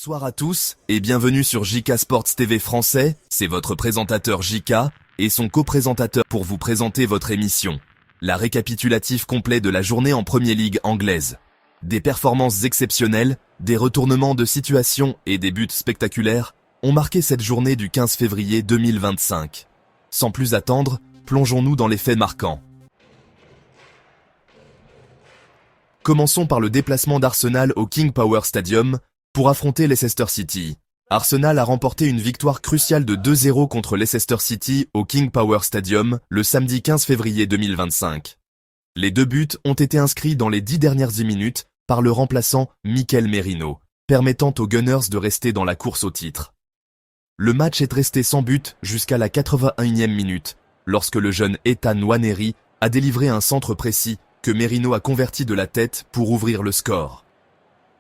Bonsoir à tous et bienvenue sur JK Sports TV français, c'est votre présentateur JK et son co-présentateur pour vous présenter votre émission. La récapitulatif complet de la journée en Premier League anglaise. Des performances exceptionnelles, des retournements de situation et des buts spectaculaires ont marqué cette journée du 15 février 2025. Sans plus attendre, plongeons-nous dans les faits marquants. Commençons par le déplacement d'Arsenal au King Power Stadium pour affronter Leicester City. Arsenal a remporté une victoire cruciale de 2-0 contre Leicester City au King Power Stadium le samedi 15 février 2025. Les deux buts ont été inscrits dans les 10 dernières minutes par le remplaçant Mikel Merino, permettant aux Gunners de rester dans la course au titre. Le match est resté sans but jusqu'à la 81e minute, lorsque le jeune Ethan Nwaneri a délivré un centre précis que Merino a converti de la tête pour ouvrir le score.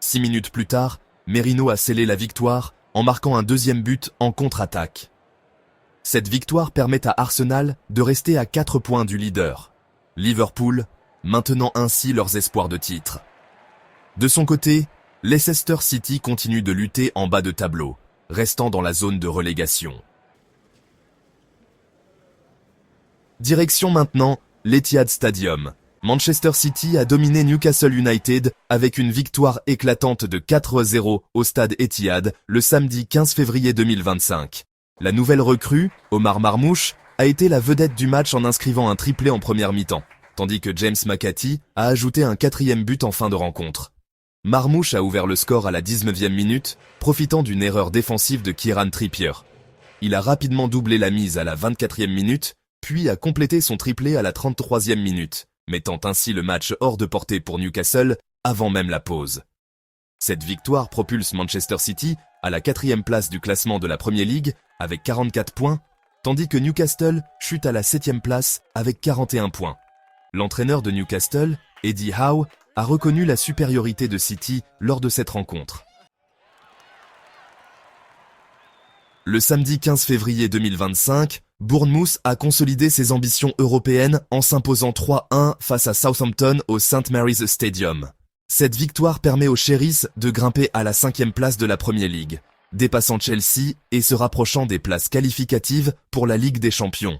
6 minutes plus tard, Merino a scellé la victoire en marquant un deuxième but en contre-attaque. Cette victoire permet à Arsenal de rester à 4 points du leader, Liverpool, maintenant ainsi leurs espoirs de titre. De son côté, Leicester City continue de lutter en bas de tableau, restant dans la zone de relégation. Direction maintenant l'Etihad Stadium. Manchester City a dominé Newcastle United avec une victoire éclatante de 4-0 au stade Etihad le samedi 15 février 2025. La nouvelle recrue, Omar Marmoush, a été la vedette du match en inscrivant un triplé en première mi-temps, tandis que James McAtee a ajouté un 4e but en fin de rencontre. Marmoush a ouvert le score à la 19e minute, profitant d'une erreur défensive de Kieran Trippier. Il a rapidement doublé la mise à la 24e minute, puis a complété son triplé à la 33e minute, mettant ainsi le match hors de portée pour Newcastle avant même la pause. Cette victoire propulse Manchester City à la 4e place du classement de la Premier League avec 44 points, tandis que Newcastle chute à la 7e place avec 41 points. L'entraîneur de Newcastle, Eddie Howe, a reconnu la supériorité de City lors de cette rencontre. Le samedi 15 février 2025, Bournemouth a consolidé ses ambitions européennes en s'imposant 3-1 face à Southampton au St Mary's Stadium. Cette victoire permet aux Cherries de grimper à la 5e place de la Premier League, dépassant Chelsea et se rapprochant des places qualificatives pour la Ligue des Champions.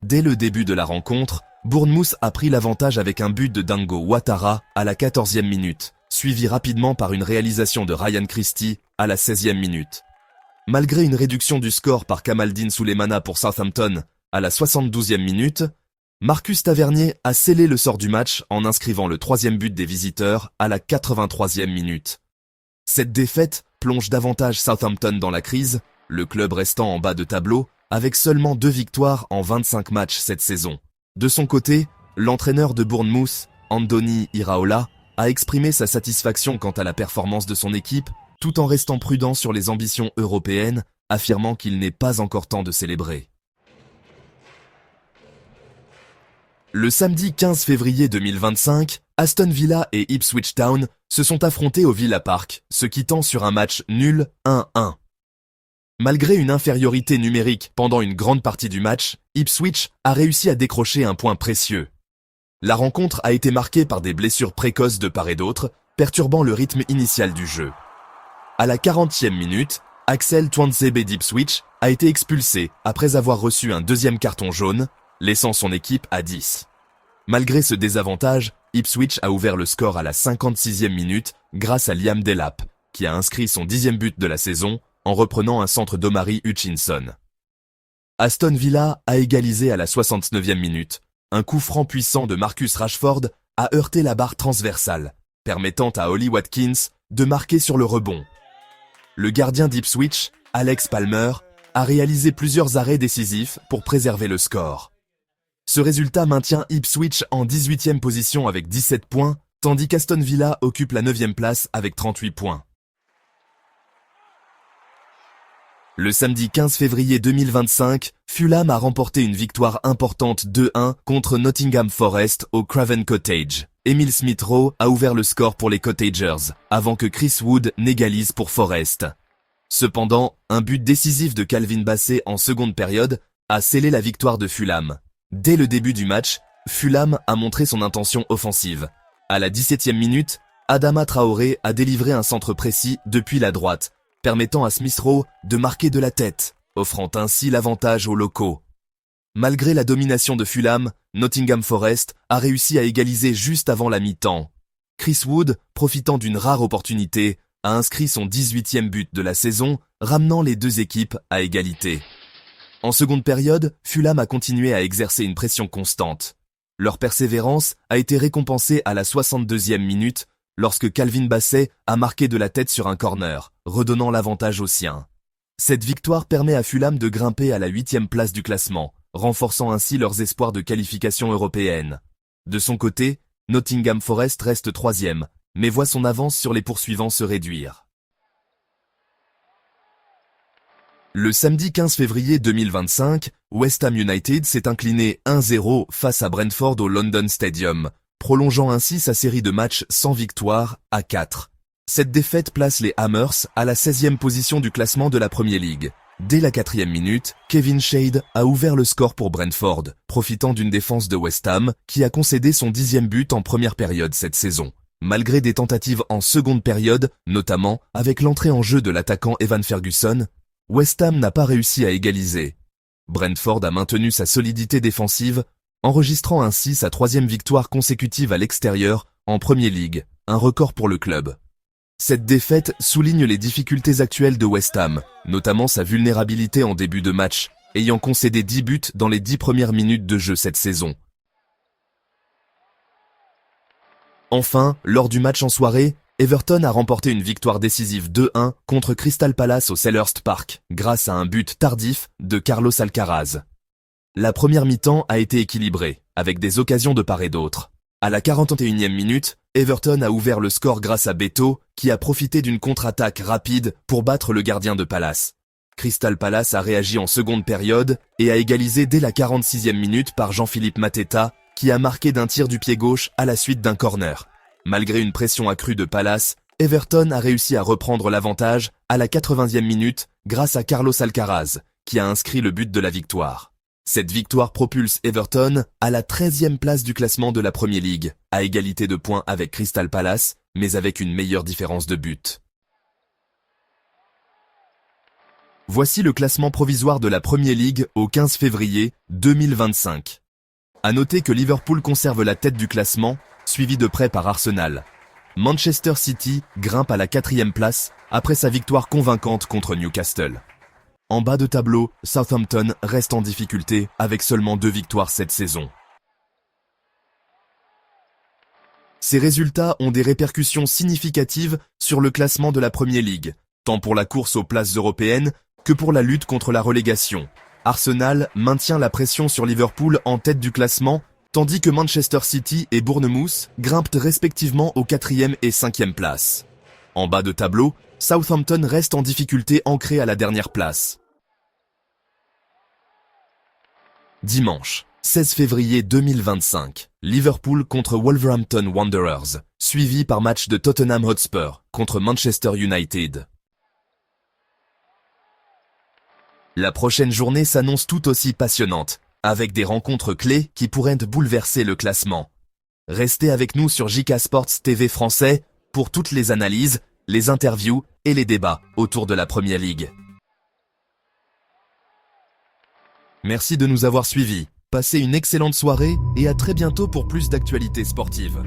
Dès le début de la rencontre, Bournemouth a pris l'avantage avec un but de Dango Ouattara à la 14e minute, suivi rapidement par une réalisation de Ryan Christie à la 16e minute. Malgré une réduction du score par Kamaldeen Sulemana pour Southampton à la 72e minute, Marcus Tavernier a scellé le sort du match en inscrivant le 3e but des visiteurs à la 83e minute. Cette défaite plonge davantage Southampton dans la crise, le club restant en bas de tableau avec seulement 2 victoires en 25 matchs cette saison. De son côté, l'entraîneur de Bournemouth, Andoni Iraola, a exprimé sa satisfaction quant à la performance de son équipe tout en restant prudent sur les ambitions européennes, affirmant qu'il n'est pas encore temps de célébrer. Le samedi 15 février 2025, Aston Villa et Ipswich Town se sont affrontés au Villa Park, se quittant sur un match nul 1-1. Malgré une infériorité numérique pendant une grande partie du match, Ipswich a réussi à décrocher un point précieux. La rencontre a été marquée par des blessures précoces de part et d'autre, perturbant le rythme initial du jeu. À la 40e minute, Axel Tuanzebe d'Ipswich a été expulsé après avoir reçu un 2e carton jaune, laissant son équipe à 10. Malgré ce désavantage, Ipswich a ouvert le score à la 56e minute grâce à Liam Delap, qui a inscrit son 10e but de la saison en reprenant un centre d'Omari Hutchinson. Aston Villa a égalisé à la 69e minute. Un coup franc puissant de Marcus Rashford a heurté la barre transversale, permettant à Ollie Watkins de marquer sur le rebond. Le gardien d'Ipswich, Alex Palmer, a réalisé plusieurs arrêts décisifs pour préserver le score. Ce résultat maintient Ipswich en 18e position avec 17 points, tandis qu'Aston Villa occupe la 9e place avec 38 points. Le samedi 15 février 2025, Fulham a remporté une victoire importante 2-1 contre Nottingham Forest au Craven Cottage. Emile Smith-Rowe a ouvert le score pour les Cottagers, avant que Chris Wood n'égalise pour Forest. Cependant, un but décisif de Calvin Bassey en seconde période a scellé la victoire de Fulham. Dès le début du match, Fulham a montré son intention offensive. À la 17e minute, Adama Traoré a délivré un centre précis depuis la droite, permettant à Smith Rowe de marquer de la tête, offrant ainsi l'avantage aux locaux. Malgré la domination de Fulham, Nottingham Forest a réussi à égaliser juste avant la mi-temps. Chris Wood, profitant d'une rare opportunité, a inscrit son 18e but de la saison, ramenant les deux équipes à égalité. En seconde période, Fulham a continué à exercer une pression constante. Leur persévérance a été récompensée à la 62e minute, lorsque Calvin Bassey a marqué de la tête sur un corner, redonnant l'avantage aux siens. Cette victoire permet à Fulham de grimper à la 8e place du classement, renforçant ainsi leurs espoirs de qualification européenne. De son côté, Nottingham Forest reste 3e, mais voit son avance sur les poursuivants se réduire. Le samedi 15 février 2025, West Ham United s'est incliné 1-0 face à Brentford au London Stadium, prolongeant ainsi sa série de matchs sans victoire à 4. Cette défaite place les Hammers à la 16e position du classement de la Premier League. Dès la 4e minute, Kevin Shade a ouvert le score pour Brentford, profitant d'une défense de West Ham qui a concédé son 10e but en première période cette saison. Malgré des tentatives en seconde période, notamment avec l'entrée en jeu de l'attaquant Evan Ferguson, West Ham n'a pas réussi à égaliser. Brentford a maintenu sa solidité défensive, enregistrant ainsi sa 3e victoire consécutive à l'extérieur en Premier League, un record pour le club. Cette défaite souligne les difficultés actuelles de West Ham, notamment sa vulnérabilité en début de match, ayant concédé 10 buts dans les 10 premières minutes de jeu cette saison. Enfin, lors du match en soirée, Everton a remporté une victoire décisive 2-1 contre Crystal Palace au Selhurst Park, grâce à un but tardif de Carlos Alcaraz. La première mi-temps a été équilibrée, avec des occasions de part et d'autre. À la 41e minute, Everton a ouvert le score grâce à Beto, qui a profité d'une contre-attaque rapide pour battre le gardien de Palace. Crystal Palace a réagi en seconde période et a égalisé dès la 46e minute par Jean-Philippe Mateta, qui a marqué d'un tir du pied gauche à la suite d'un corner. Malgré une pression accrue de Palace, Everton a réussi à reprendre l'avantage à la 80e minute grâce à Carlos Alcaraz, qui a inscrit le but de la victoire. Cette victoire propulse Everton à la 13e place du classement de la Premier League, à égalité de points avec Crystal Palace, mais avec une meilleure différence de but. Voici le classement provisoire de la Premier League au 15 février 2025. À noter que Liverpool conserve la tête du classement, suivi de près par Arsenal. Manchester City grimpe à la 4e place après sa victoire convaincante contre Newcastle. En bas de tableau, Southampton reste en difficulté avec seulement 2 victoires cette saison. Ces résultats ont des répercussions significatives sur le classement de la Premier League, tant pour la course aux places européennes que pour la lutte contre la relégation. Arsenal maintient la pression sur Liverpool en tête du classement, tandis que Manchester City et Bournemouth grimpent respectivement aux 4e et 5e places. En bas de tableau, Southampton reste en difficulté ancrée à la dernière place. Dimanche, 16 février 2025, Liverpool contre Wolverhampton Wanderers, suivi par match de Tottenham Hotspur contre Manchester United. La prochaine journée s'annonce tout aussi passionnante, avec des rencontres clés qui pourraient bouleverser le classement. Restez avec nous sur JK Sports TV français pour toutes les analyses, les interviews et les débats autour de la Premier League. Merci de nous avoir suivis. Passez une excellente soirée et à très bientôt pour plus d'actualités sportives.